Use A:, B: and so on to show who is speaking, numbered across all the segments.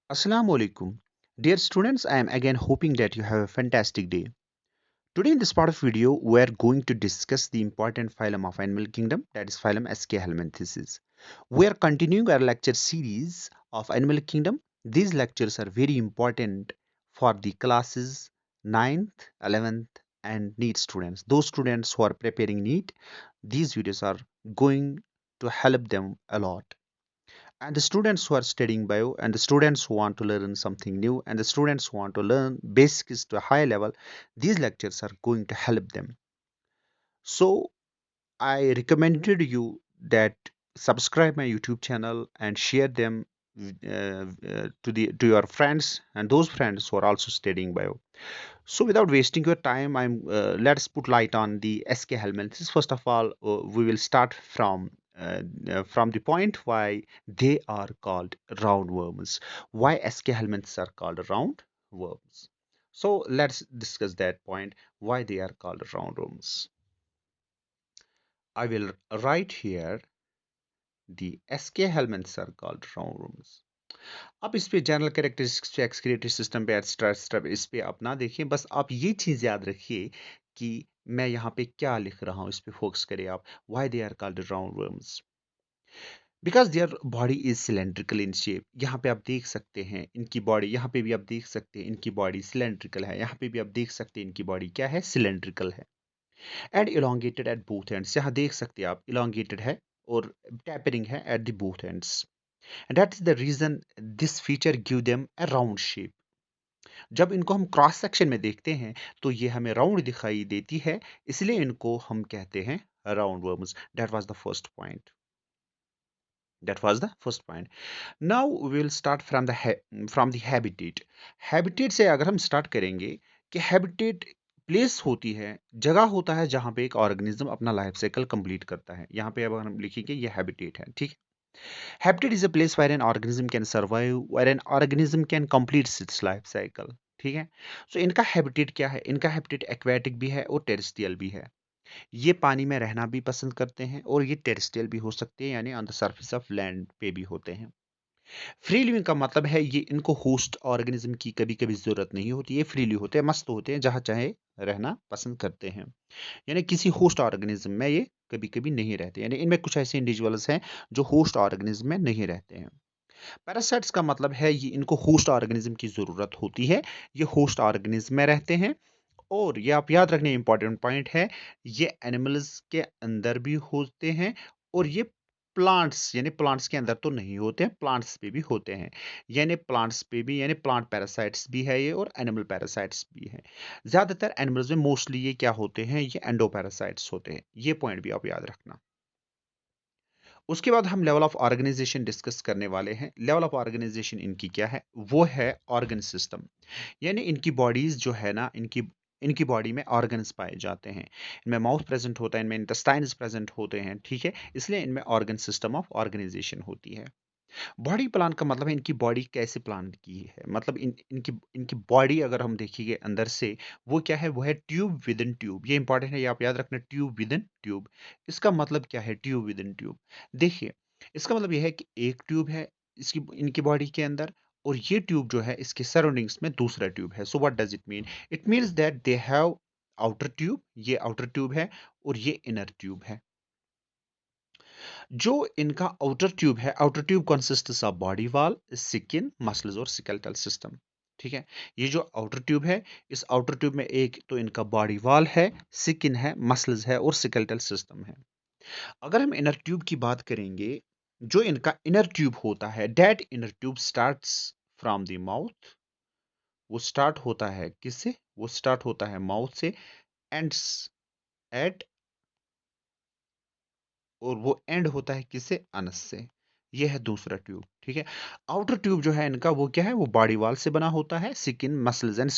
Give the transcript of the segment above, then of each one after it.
A: Assalamu alaikum. Dear students, I am again hoping that you have a fantastic day. Today in this part of video, we are going to discuss the important phylum of animal kingdom, that is phylum Aschelhelminthes. We are continuing our lecture series of animal kingdom. These lectures are very important for the classes 9th, 11th and NEET students. Those students who are preparing NEET, these videos are going to help them a lot, and the students who are studying bio, and the students who want to learn something new, and the students who want to learn basics to a high level, these lectures are going to help them. So I recommended you that subscribe my YouTube channel and share them to your friends and those friends who are also studying bio. So without wasting your time, I'm let's put light on the SK helminths. First of all, we will start from the point why they are called roundworms. Why SK helminths are called roundworms. So let's discuss that point. Why they are called roundworms. I will write here the SK helminths are called roundworms. आप इस पे general characteristics पे excretory system पे extra extra इस पे आप ना देखिए, बस आप ये चीज़ याद रखिए कि मैं यहाँ पे क्या लिख रहा हूँ, इस पे फोकस करिए आप. Why they are called round worms? Because their body is cylindrical in shape. यहाँ पे आप देख सकते हैं इनकी बॉडी, यहाँ पे भी आप देख सकते हैं इनकी बॉडी सिलेंड्रिकल है, यहाँ पे भी आप देख सकते हैं इनकी बॉडी क्या है, सिलेंड्रिकल है. And elongated at both ends, यहाँ देख सकते हैं आप इलोंगेटेड है और टैपरिंग है at the both ends. And that is the reason this feature give them a round shape. जब इनको हम क्रॉस सेक्शन में देखते हैं तो ये हमें राउंड दिखाई देती है, इसलिए इनको हम कहते हैं round worms. That was the first point. That was the first point. Now we will start from the habitat. Habitat से अगर हम स्टार्ट करेंगे कि habitat प्लेस होती है, जगह होता है जहां पे एक ऑर्गेनिज्म अपना लाइफ साइकिल कंप्लीट करता है. यहाँ पे अब हम लिखेंगे ये हैबिटेट है, ठीक है. Habitat is a place where an organism can survive, where an organism can complete its life cycle. ठीक है. So इनका हैबिटेट क्या है? इनका हैबिटेट एक्वेटिक भी है और टेरेस्ट्रियल भी है. ये पानी में रहना भी पसंद करते हैं और ये टेरेस्ट्रियल भी हो सकते हैं, यानी on the surface of land पे भी होते हैं. फ्री लिविंग का मतलब है ये इनको होस्ट ऑर्गेनिज्म की कभी कभी जरूरत नहीं होती, ये फ्रीली होते हैं, मस्त होते हैं, जहाँ चाहे रहना पसंद करते हैं. यानी किसी होस्ट ऑर्गेनिज्म में ये कभी कभी नहीं रहते, यानी इनमें कुछ ऐसे इंडिविजुअल्स हैं जो होस्ट ऑर्गेनिज्म में नहीं रहते हैं. पैरासाइट्स का मतलब है ये इनको होस्ट ऑर्गेनिज्म की जरूरत होती है, ये होस्ट ऑर्गेनिज्म में रहते हैं. और ये आप याद रखने इंपॉर्टेंट पॉइंट है, ये एनिमल्स के अंदर भी होते हैं और ये प्लांट्स, यानी प्लांट्स के अंदर तो नहीं होते हैं, प्लांट्स पे भी होते हैं. यानी प्लांट्स पे भी, यानी प्लांट पैरासाइट्स भी है ये और एनिमल पैरासाइट्स भी है. ज्यादातर एनिमल्स में मोस्टली ये क्या होते हैं, ये एंडो पैरासाइट्स होते हैं. ये पॉइंट भी आप याद रखना. उसके बाद हम लेवल ऑफ ऑर्गेनाइजेशन डिस्कस करने वाले हैं. लेवल ऑफ ऑर्गेनाइजेशन इनकी क्या है, वो है ऑर्गन सिस्टम. यानी इनकी बॉडीज जो है ना, इनकी इनकी बॉडी में ऑर्गन्स पाए जाते हैं. इनमें माउथ प्रेजेंट होता है, इनमें इंटेस्टाइन्स प्रेजेंट होते हैं, ठीक है, इसलिए इनमें ऑर्गन सिस्टम ऑफ ऑर्गेनाइजेशन होती है. बॉडी प्लान का मतलब है इनकी बॉडी कैसे प्लान की है, मतलब इनकी इनकी बॉडी अगर हम देखेंगे अंदर से, वो क्या है, वो है ट्यूब विद इन ट्यूब. ये इंपॉर्टेंट है, ये आप याद रखना, ट्यूब विद इन ट्यूब. इसका मतलब क्या है ट्यूब विद इन ट्यूब? देखिए, इसका मतलब यह है कि एक ट्यूब है इसकी इनकी बॉडी के अंदर, और ये ट्यूब जो है इसके सराउंडिंग्स में दूसरा ट्यूब है. So what does it mean? It means that they have outer tube, ये आउटर ट्यूब है, और ये इनर ट्यूब है. जो इनका आउटर ट्यूब है, outer tube consists of body wall, skin, muscles और स्केलेटल सिस्टम. ठीक है. ये जो आउटर ट्यूब है, इस आउटर ट्यूब में एक तो इनका बॉडी वॉल है, स्किन है, मसल्स है और स्केलेटल सिस्टम है. अगर हम इनर ट्यूब की बात करेंगे, जो इनका इनर ट्यूब होता है, that inner tube starts from the mouth. वो स्टार्ट होता है किससे? वो स्टार्ट होता है माउथ से, एंड्स एट, और वो एंड होता है किससे? अनस से. ये है दूसरा ट्यूब. ठीक है. आउटर ट्यूब जो है इनका, वो क्या है, वो बॉडी वॉल से बना होता है, skin, muscles and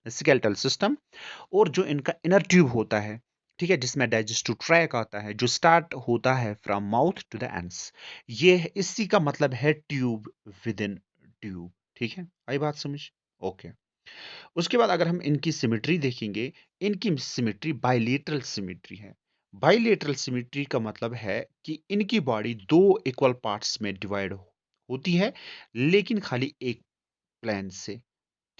A: skeletal system. और जो इनका इनर ट्यूब होता है, ठीक है, जिसमें डाइजेस्टिव ट्रैक आता है, जो स्टार्ट होता है from mouth to the ends. ये इसी का मतलब है ट्यूब विद इन ट्यूब. ठीक है, आई बात समझ? ओके. उसके बाद अगर हम इनकी सिमेट्री देखेंगे, इनकी सिमेट्री बाइलेटरल सिमेट्री है. बाइलेटरल सिमेट्री का मतलब है कि इनकी बॉडी दो इक्वल पार्ट्स में डिवाइड होती है, लेकिन खाली एक प्लान से।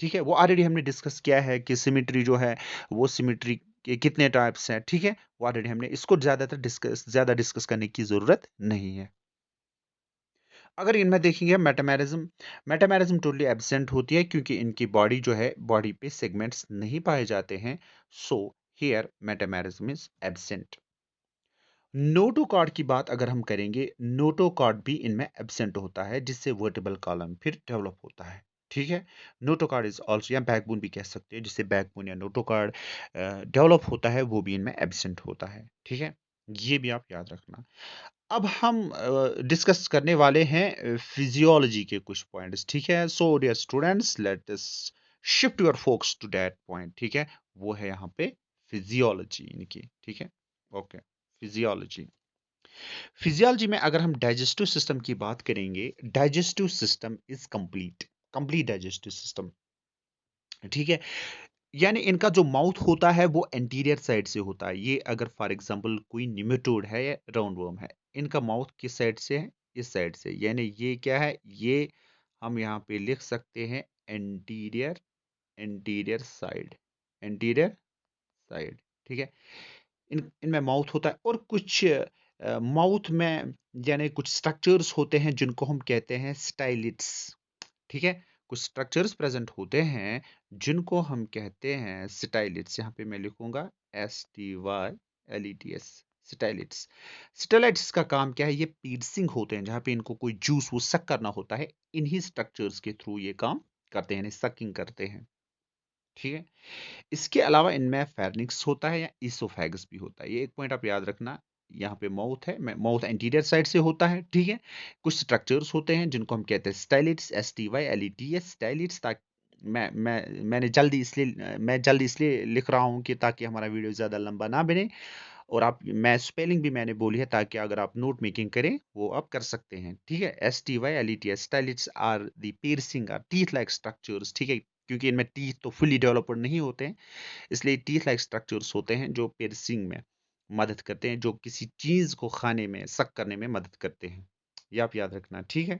A: ठीक है, वो ऑलरेडी हमने डिस्कस किया है कि सिमेट्री जो है वो सिमेट्री के कितने टाइप्स हैं। ठीक है, वो ऑलरेडी हमने इसको ज्यादा डिस्कस करने की जरूरत नहीं है। अगर इनमें देखेंगे मेटामेरिज्म टोटली एब्सेंट होती है क्योंकि इनकी बॉडी जो है बॉडी पे सेगमेंट्स नहीं पाए जाते हैं। So here metamerism is absent. Notochord की बात अगर हम करेंगे, नोटोकॉर्ड भी इनमें एब्सेंट होता है जिससे वर्टिबल कॉलम फिर डेवलप होता है। ठीक है, नोटोकॉर्ड इज ऑल्सो, या बैकबोन भी कह सकते हैं, जिससे बैकबोन या नोटोकॉर्ड डेवलप होता है, वो भी इनमें एब्सेंट होता है। ठीक है, ये भी आप याद रखना। अब हम डिस्कस करने वाले हैं फिजियोलॉजी के कुछ पॉइंट्स। ठीक है, so dear students, let us shift your focus to that point. ठीक है, वो है यहाँ पे फिजियोलॉजी इनकी। ठीक है, ओके, फिजियोलॉजी। फिजियोलॉजी में अगर हम डाइजेस्टिव सिस्टम की बात करेंगे, digestive system is complete digestive system. ठीक है, यानी इनका जो माउथ होता है वो एंटीरियर साइड से होता है। ये अगर फॉर एग्जांपल कोई निमेटोड है या राउंड वर्म है, इनका माउथ किस साइड से है? इस साइड से। यानी ये क्या है? ये हम यहाँ पे लिख सकते हैं anterior anterior side, anterior side. ठीक है, इनमें माउथ होता है और कुछ माउथ में यानी कुछ स्ट्रक्चर्स होते हैं जिनको हम कहते हैं स्टाइलिट्स। ठीक है, कुछ स्ट्रक्चर्स प्रेजेंट होते हैं जिनको हम कहते हैं स्टाइलिट्स। यहाँ पे मैं लिखूंगा STYLETS, स्टाइलिट्स। स्टाइलिट्स का काम क्या है? ये पीर्सिंग होते हैं, जहाँ पे इनको कोई जूस वो सक करना होता है, इन्हीं स्ट्रक्चर्स के थ्रू ये काम करते हैं, यानी सकिंग करते हैं। ठीक है, इसके अलावा इनमें फेरिंक्स होता है या इसोफेगस भी होता है। ये एक पॉइंट आप याद रखना। यहाँ पे माउथ है, माउथ एंटीरियर साइड से होता है। ठीक है, कुछ स्ट्रक्चर्स होते हैं जिनको हम कहते हैं स्टाइलिट्स, STYLETS, स्टाइलिट्स। ताकि मैं जल्दी इसलिए लिख रहा हूँ कि ताकि हमारा वीडियो ज़्यादा लंबा ना बने, और आप, मैं स्पेलिंग भी मैंने बोली है ताकि अगर आप नोट मेकिंग करें वो आप कर सकते हैं। ठीक है, STYLETS, stylets are the piercing or teeth like structures. ठीक है, क्योंकि इनमें टीथ तो फुली डेवलप्ड नहीं होते हैं, इसलिए टीथ लाइक स्ट्रक्चर्स होते हैं जो पियर्सिंग में मदद करते हैं, जो किसी चीज को खाने में, सक करने में मदद करते हैं। ये आप याद रखना। ठीक है,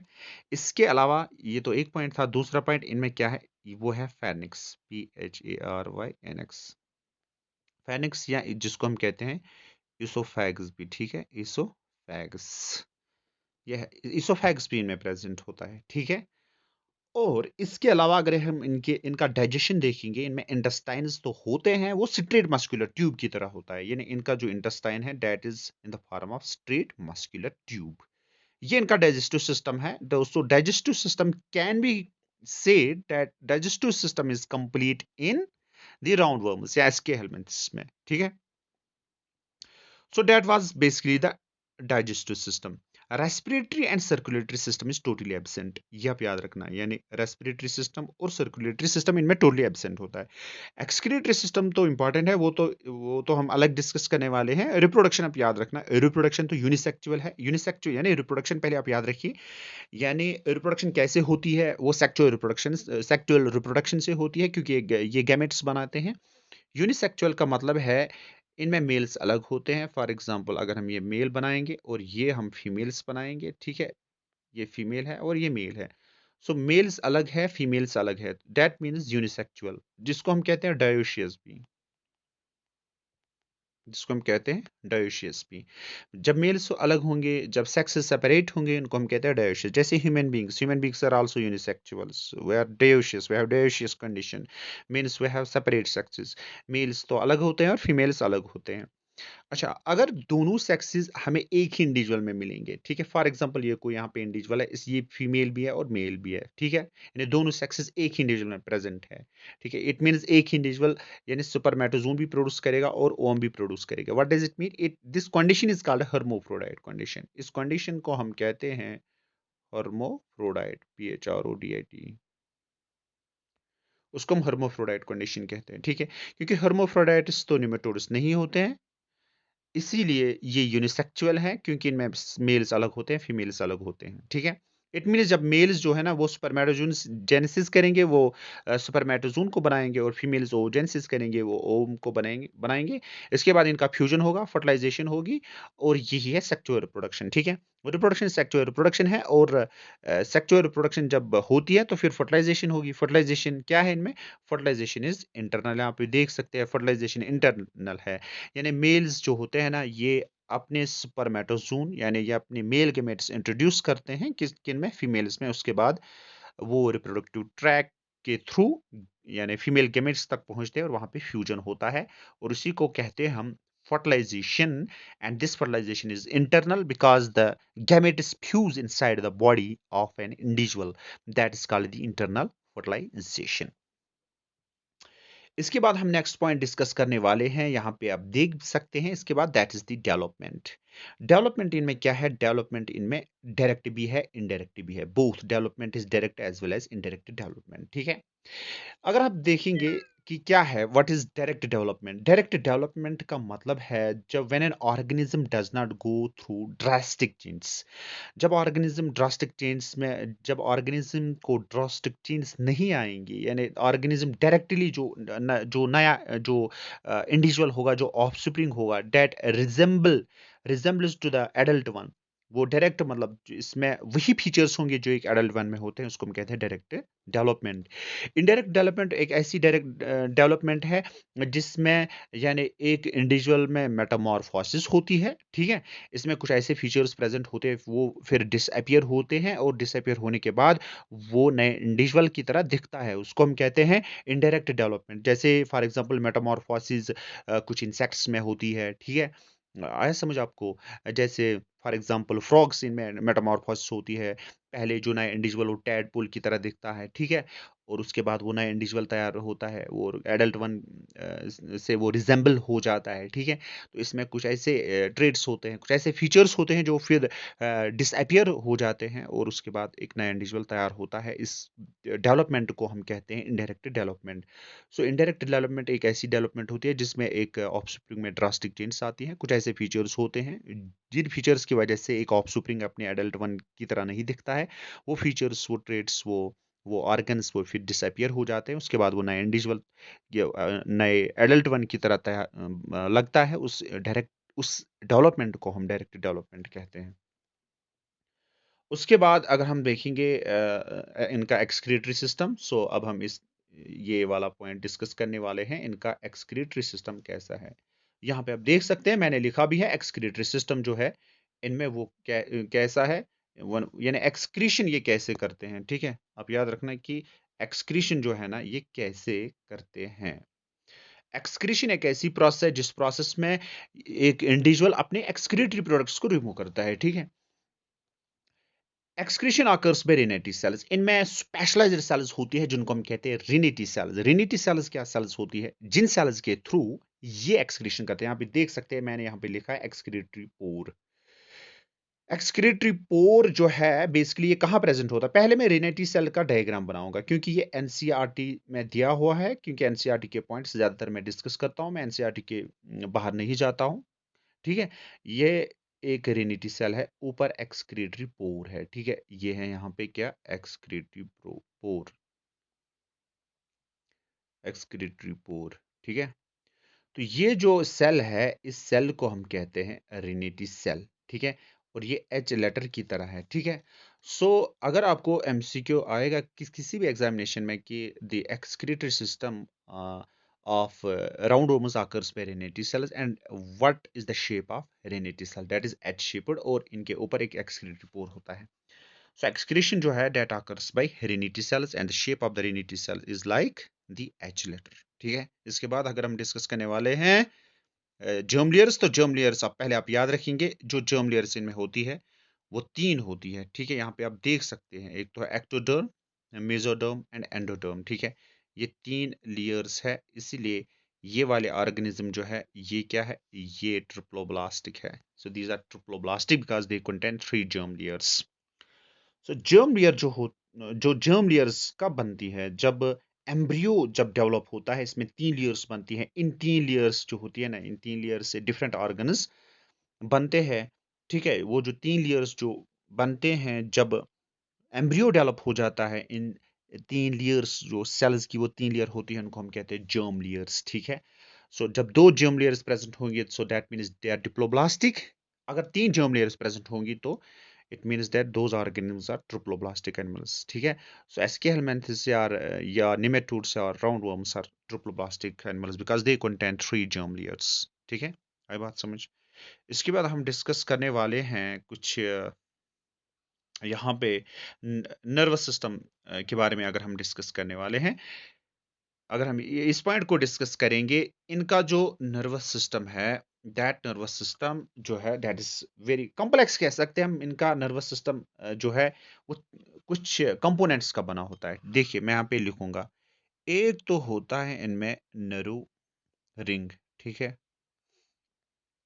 A: इसके अलावा ये तो एक पॉइंट था। दूसरा पॉइंट इनमें क्या है? वो है फेनिक्स, PHARYNX, फेनिक्स, या जिसको हम कहते हैं इसोफेगस भी। ठीक है, इसोफेगस, यह इसोफेगस भी इनमें प्रेजेंट होता है। ठीक है, और इसके अलावा अगर हम इनका डाइजेशन देखेंगे, इनमें इंटेस्टाइन्स तो होते हैं, वो स्ट्रेट मस्कुलर ट्यूब की तरह होता है। यानी इनका जो इंटेस्टाइन है that is in the form of straight muscular tube. ये इनका डाइजेस्टिव सिस्टम है दोस्तों। Digestive system can be say that digestive system is complete in the round worms या एस्के हेलमिंथ्स में। ठीक है, so that was basically the digestive system. Respiratory and circulatory system is totally absent. ये आप याद रखना, यानी रेस्पिरेटरी सिस्टम और सर्कुलेटरी सिस्टम इनमें टोटली एब्सेंट होता है। एक्सक्रीटरी सिस्टम तो इंपॉर्टेंट है, वो तो हम अलग डिस्कस करने वाले हैं। रिप्रोडक्शन आप याद रखना, रिप्रोडक्शन तो यूनिसेक्चुअल है। यूनिसेक्चुअल यानी रिप्रोडक्शन पहले आप याद रखिए, यानी रिप्रोडक्शन कैसे होती है? वो सेक्चुअल रिप्रोडक्शन से होती है, क्योंकि ये गैमेट्स बनाते हैं। यूनिसेक्सुअल का मतलब है इनमें मेल्स अलग होते हैं। फॉर एग्जांपल अगर हम ये मेल बनाएंगे और ये हम फीमेल्स बनाएंगे, ठीक है, ये फीमेल है और ये मेल है, सो मेल्स अलग है, फीमेल्स अलग है, दैट मीन्स यूनिसेक्सुअल, जिसको हम कहते हैं डायोशियस भी, जिसको हम कहते हैं डायोशियस भी। जब मेल्स अलग होंगे, जब सेक्स सेपरेट होंगे, इनको हम कहते हैं डायोशियस। जैसे human beings are also unisexuals, we are dioecious, we have dioecious condition, means we have separate sexes. Males तो अलग होते हैं और फीमेल्स अलग होते हैं। अच्छा, अगर दोनों सेक्सेस हमें एक ही इंडिविजुअल में मिलेंगे, ठीक है, फॉर एग्जांपल ये कोई यहाँ पे इंडिविजुअल है, इस ये फीमेल भी है और मेल भी है, ठीक है, यानी दोनों सेक्सेस एक ही इंडिविजुअल में प्रेजेंट है। ठीक है, इट मींस एक ही इंडिविजुअल यानी स्पर्मेटोजोन भी प्रोड्यूस करेगा और ओवम भी प्रोड्यूस करेगा। What does it mean? It this condition is called hermaphrodite condition. इस कंडीशन को हम कहते हैं हर्माफ्रोडाइट, PHRODIT, उसको हम हर्माफ्रोडाइट कंडीशन कहते हैं। ठीक है, क्योंकि हर्माफ्रोडाइट्स तो निमेटोड्स नहीं होते हैं, इसीलिए ये यूनिसेक्सुअल है, क्योंकि इनमें मेल्स अलग होते हैं, फीमेल्स अलग होते हैं। ठीक है, इट मीन्स जब मेल्स जो है ना वो स्पर्मेटोजून जेनेसिस करेंगे, वो स्पर्मेटोजून को बनाएंगे, और फीमेल्स ओजेनेसिस करेंगे, वो ओम को बनाएंगे। इसके बाद इनका फ्यूजन होगा, फर्टिलाइजेशन होगी, और यही है सेक्सुअल रिप्रोडक्शन। ठीक है, रिप्रोडक्शन सेक्सुअल रिप्रोडक्शन है, और सेक्सुअल रिप्रोडक्शन जब होती है तो फिर फर्टिलाइजेशन होगी। फर्टिलाइजेशन क्या है इनमें? Fertilisation is internal. यहाँ पे देख सकते हैं फर्टिलाइजेशन इंटरनल है, यानी मेल्स जो होते हैं ना ये अपने स्पर्मेटोजून यानी ये अपने मेल गेमेट्स इंट्रोड्यूस करते हैं किन में? फीमेल्स में। उसके बाद वो रिप्रोडक्टिव ट्रैक के थ्रू यानी फीमेल गेमेट्स तक पहुंचते हैं और वहां पे फ्यूजन होता है, और उसी को कहते हैं हम fertilization. And this fertilization is internal because the gamete is fused inside the body of an individual. That is called the internal fertilization. इसके बाद हम नेक्स्ट पॉइंट डिस्कस करने वाले हैं, यहाँ पे आप देख सकते हैं इसके बाद, that is the development. Development इनमें क्या है? डेवलपमेंट इनमें डायरेक्ट भी है, इनडायरेक्ट भी है। Both development is direct as well as indirect development. ठीक है, अगर आप देखेंगे कि क्या है, what is direct development? Direct development का मतलब है जब when an organism does not go through drastic change. जब ऑर्गेनिज्म ड्रास्टिक चेंज में, जब ऑर्गेनिज्म को ड्रास्टिक चेंज नहीं आएंगी, यानी ऑर्गेनिज्म डायरेक्टली जो नया जो इंडिविजुअल होगा, जो ऑफस्प्रिंग होगा, that resembles to the adult one, वो डायरेक्ट मतलब इसमें वही फीचर्स होंगे जो एक एडल्ट वन में होते हैं, उसको हम कहते हैं डायरेक्ट डेवलपमेंट। इनडायरेक्ट डेवलपमेंट एक ऐसी डायरेक्ट डेवलपमेंट है जिसमें यानी एक इंडिविजुअल में मेटामॉर्फोसिस होती है। ठीक है, इसमें कुछ ऐसे फीचर्स प्रेजेंट होते हैं, वो फिर डिसअपियर होते हैं, और डिसअपियर होने के बाद वो नए इंडिविजुअल की तरह दिखता है, उसको हम कहते हैं इनडायरेक्ट डेवलपमेंट। जैसे फॉर एग्जांपल मेटामॉर्फोसिस कुछ इंसेक्ट्स में होती है। ठीक है, आया समझ आपको? जैसे फॉर एग्जांपल फ्रॉग्स, इनमें मेटामॉर्फोसिस होती है। पहले जो नया इंडिविजुअल वो टैडपोल की तरह दिखता है। ठीक है, और उसके बाद वो नया इंडिविजुअल तैयार होता है, वो एडल्ट वन से वो रिजेंबल हो जाता है। ठीक है, तो इसमें कुछ ऐसे ट्रेड्स होते हैं, कुछ ऐसे फीचर्स होते हैं जो फिर डिसअपियर हो जाते हैं, और उसके बाद एक नया इंडिविजुअल तैयार होता है। इस डेवलपमेंट को हम कहते हैं इनडायरेक्ट डेवलपमेंट। सो इनडायरेक्ट डेवलपमेंट एक ऐसी डेवलपमेंट होती है जिसमें एक ऑफस्प्रिंग में ड्रास्टिक चेंज आती है। कुछ ऐसे फीचर्स होते हैं जिन फीचर्स की वजह से एक ऑफस्प्रिंग अपने एडल्ट वन की तरह नहीं दिखता है। वो फीचर्स, वो ट्रेड्स, वो ऑर्गन्स वो फिर डिसअपियर हो जाते हैं। उसके बाद वो नए इंडिविजुअल, नए एडल्ट वन की तरह लगता है। उस डेवलपमेंट को हम डायरेक्ट डेवलपमेंट कहते हैं। उसके बाद अगर हम देखेंगे इनका एक्सक्रीटरी सिस्टम, सो अब हम इस ये वाला पॉइंट डिस्कस करने वाले हैं, इनका एक्सक्रीटरी सिस्टम कैसा है। यहाँ पे आप देख सकते हैं, मैंने लिखा भी है एक्सक्रीटरी सिस्टम जो है इनमें वो कैसा है, यानी एक्सक्रीशन ये कैसे करते हैं। ठीक है, आप याद रखना कि एक्सक्रीशन जो है ना ये कैसे करते हैं। एक्सक्रीशन एक ऐसी प्रोसेस है जिस प्रोसेस में एक इंडिविजुअल अपने एक्सक्रीटरी प्रोडक्ट्स को रिमूव करता है। ठीक है, एक्सक्रीशन ऑकर्स बाय रिनेटी सेल्स, इनमें स्पेशलाइज्ड सेल्स होती है जिनको हम कहते हैं रिनेटी सेल्स। रिनेटी सेल्स क्या सेल्स होती है जिन सेल्स के थ्रू ये एक्सक्रीशन करते हैं। यहाँ पे देख सकते हैं, मैंने यहाँ पे लिखा है एक्सक्रीटरी पोर। एक्सक्रीटरी पोर जो है बेसिकली ये कहाँ प्रेजेंट होता है? पहले मैं रिनेटी सेल का डायग्राम बनाऊंगा क्योंकि ये एनसीईआरटी में दिया हुआ है, क्योंकि एनसीईआरटी के पॉइंट्स ज्यादातर मैं डिस्कस करता हूँ, मैं एनसीईआरटी के बाहर नहीं जाता हूँ। ठीक है, ये एक रेनिटी सेल है, ऊपर एक्सक्रीटरी पोर है। ठीक है, ये है यहाँ पे क्या? एक्सक्रीटरी पोर, एक्सक्रीटरी पोर। ठीक है, तो ये जो सेल है इस सेल को हम कहते हैं रेनिटी सेल। ठीक है, और ये एच लेटर की तरह है। ठीक है, सो अगर आपको एमसीक्यू आएगा किसी भी एग्जामिनेशन में कि the excretory system of round occurs by Raynaud's cells and what is the shape of Raynaud's cell, that is H shaped, और इनके ऊपर एक excretory pore होता है। So excretion जो है that occurs by Raynaud's cells and the shape of the Raynaud's cell is like the H letter। ठीक है, इसके बाद अगर हम डिस्कस करने वाले हैं जर्म लेयर्स, तो जर्म लेयर्स आप याद रखेंगे, जो जर्म लेयर्स इनमें होती है वो तीन होती है। ठीक है, यहाँ पे आप देख सकते हैं, एक तो है एक्टोडर्म, मेसोडर्म एंड एंडोडर्म। ठीक है, ये तीन लेयर्स है, इसीलिए ये वाले ऑर्गेनिज्म जो है ये क्या है? ये ट्रिप्लोब्लास्टिक है। So these are triploblastic because they contain three germ layers. So germ layer जो जर्म लेयर्स कब बनती है? जब एम्ब्रियो जब डेवलप होता है, इसमें तीन लेयर्स बनती हैं। इन तीन लेयर्स जो होती है ना, इन तीन लेयर्स से डिफरेंट ऑर्गन्स बनते हैं। ठीक है, वो जो तीन लेयर्स जो बनते हैं जब एम्ब्रियो डेवलप हो जाता है इन 3 लेयर्स, जो सेल्स की वो 3 लेयर होती है उनको हम कहते हैं जर्म लेयर्स, ठीक है। सो जब 2 जर्म लेयर्स प्रेजेंट होंगे so that means they are diploblastic. अगर 3 जर्म लेयर्स प्रेजेंट होंगी तो it means that those organisms are triploblastic animals, ठीक है। So Aschelminthes or nematodes or roundworms are triploblastic animals because they contain 3 germ layers, ठीक है। आई बात समझ। इसके बाद हम डिस्कस करने वाले हैं कुछ यहाँ पे नर्वस सिस्टम के बारे में अगर हम डिस्कस करने वाले हैं। अगर हम इस पॉइंट को डिस्कस करेंगे, इनका जो नर्वस सिस्टम है, दैट नर्वस सिस्टम जो है दैट इज वेरी कॉम्प्लेक्स कह सकते हैं हम। इनका नर्वस सिस्टम जो है वो कुछ कंपोनेंट्स का बना होता है। देखिए मैं यहाँ पे लिखूंगा, एक तो होता है इनमें नर्व रिंग, ठीक है।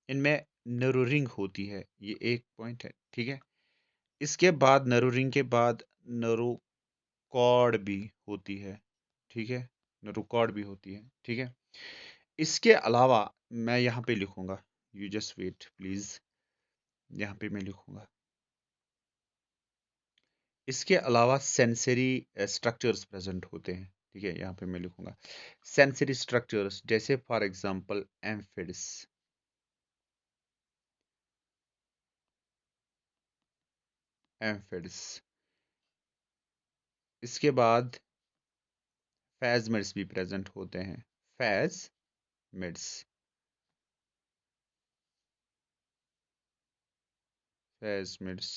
A: इनमें नर्व रिंग होती है, ये एक पॉइंट है, ठीक है। इसके बाद नर्व रिंग के बाद नर्व कॉर्ड भी होती है, ठीक है। नर्व कॉर्ड भी होती है, ठीक है। इसके अलावा मैं यहाँ पे लिखूंगा, यू जस्ट वेट प्लीज, यहाँ पे मैं लिखूंगा। इसके अलावा सेंसरी स्ट्रक्चर्स प्रेजेंट होते हैं, ठीक है। यहाँ पे मैं लिखूंगा सेंसरी स्ट्रक्चर्स, जैसे फॉर एग्जांपल एम्फिड्स, एम्फिड्स। इसके बाद फेजमिड्स भी प्रेजेंट होते हैं, फेजमिड्स, फेजमिड्स।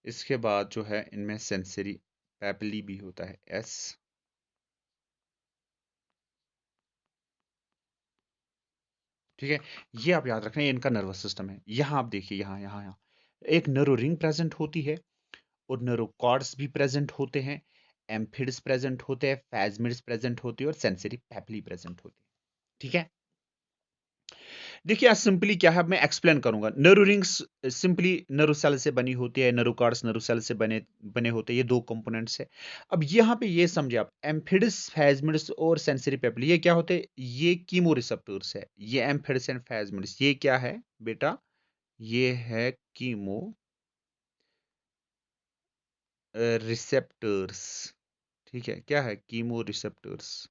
A: इसके बाद जो है इनमें सेंसरी पैपिली भी होता है, एस, ठीक है। ये आप याद रखना, ये इनका नर्वस सिस्टम है। यहाँ आप देखिए, यहाँ एक नर्व रिंग प्रेजेंट होती है और नर्व कॉर्ड्स भी प्रेजेंट होते हैं, एम्फिड्स प्रेजेंट होते हैं, फैजमिड्स प्रेजेंट होती है और सेंसरी पैपिली प्रेजेंट होती है, ठीक है। देखिए आज सिंपली क्या है, मैं एक्सप्लेन करूंगा। Nerve rings simply nerve cell से बनी होती है, नर्व कॉर्ड्स नर्व सेल से बने बने होते हैं, ये दो कंपोनेंट्स है। अब यहाँ पे ये समझे आप, एम्फिड्स, फैजमिड्स और सेंसरी पेपल ये क्या होते हैं, ये कीमो रिसेप्टर्स है। ये एम्फिड्स एंड फैजमिड्स ये क्या है बेटा, ये है कीमो रिसेप्टर्स, ठीक है। क्या है, कीमो रिसेप्टर्स,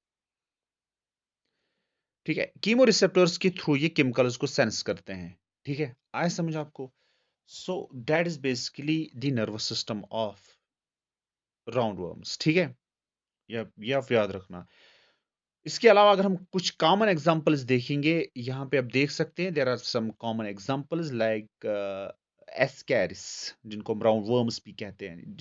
A: ठीक है। कीमो रिसेप्टर्स के थ्रू ये केमिकल्स को सेंस करते हैं, ठीक है। आया समझ आपको। So that is basically the nervous system of roundworms, ठीक है। ये आप याद रखना। इसके अलावा अगर हम कुछ कॉमन एग्जांपल्स देखेंगे, यहाँ पे आप देख सकते हैं, there are some common examples like Ascaris, जिनको हम राउंडवर्म्स भी कहते हैं,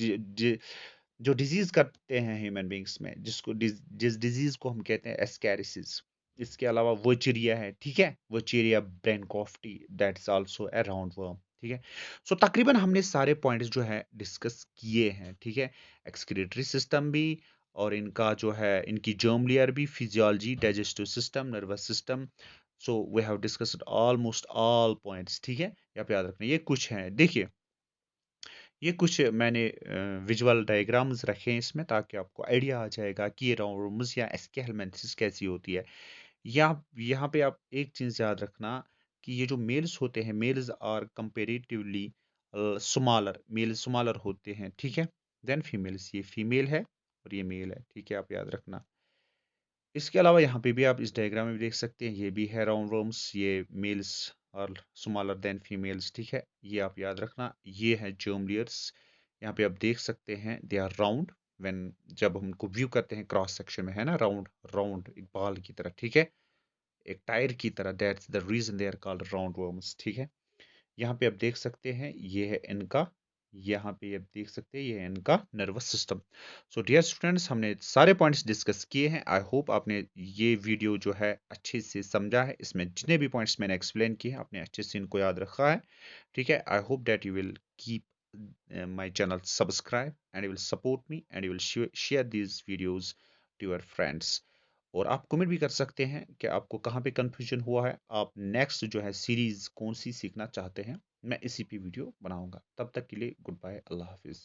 A: जो डिजीज करते हैं ह्यूमन बींग्स में, जिस डिजीज को हम कहते हैं एस्कैरिसिस। इसके अलावा वर्चेरिया है, ठीक है, Wuchereria bancrofti, that is also a roundworm, ठीक है। सो तकरीबन हमने सारे पॉइंट्स जो है डिस्कस किए हैं, ठीक है। एक्सक्रीटरी सिस्टम भी, और इनका जो है इनकी जर्म लेयर भी, physiology, digestive system, nervous system. So we have discussed almost all points, ठीक है। यहाँ पे याद रखना, ये कुछ हैं, देखिए ये कुछ मैंने विजुअल डायग्राम्स रखे हैं इसमें, ताकि आपको आइडिया आ जाएगा कि ये राउंडवर्म्स या एस्केहेलमिंथेसिस कैसी होती है। यहाँ पे आप एक चीज याद रखना कि ये जो मेल्स होते हैं, males are comparatively smaller, male smaller होते हैं, ठीक है, देन फीमेल्स। ये फीमेल है और ये मेल है, ठीक है, आप याद रखना। इसके अलावा यहाँ पे भी आप इस डायग्राम में भी देख सकते हैं, ये भी है राउंड वर्म्स, ये मेल्स और स्मॉलर देन फीमेल्स, ठीक है। ये आप याद रखना। ये है जर्म लेयर्स, यहाँ पे आप देख सकते हैं दे आर राउंड व्हेन, जब हम उनको व्यू करते हैं क्रॉस सेक्शन में, है ना, राउंड राउंड एक बाल की तरह, ठीक है, एक टायर की तरह, that's the reason they are called round worms, ठीक है। यहाँ पे आप देख सकते हैं ये है इनका, यहाँ पे आप देख सकते हैं ये है इनका nervous system. So dear students, हमने सारे पॉइंट्स डिस्कस किए हैं। आई होप आपने ये वीडियो जो है अच्छे से समझा है। इसमें जितने भी पॉइंट्स मैंने एक्सप्लेन किए हैं आपने अच्छे से इनको याद रखा है, ठीक है। I hope that you will keep my channel subscribe and you will support me and you will share these videos to your friends। और आप कमेंट भी कर सकते हैं कि आपको कहाँ पे कंफ्यूजन हुआ है, आप नेक्स्ट जो है सीरीज कौन सी सीखना चाहते हैं, मैं इसी पे वीडियो बनाऊंगा। तब तक के लिए गुड बाय, अल्लाह हाफिज।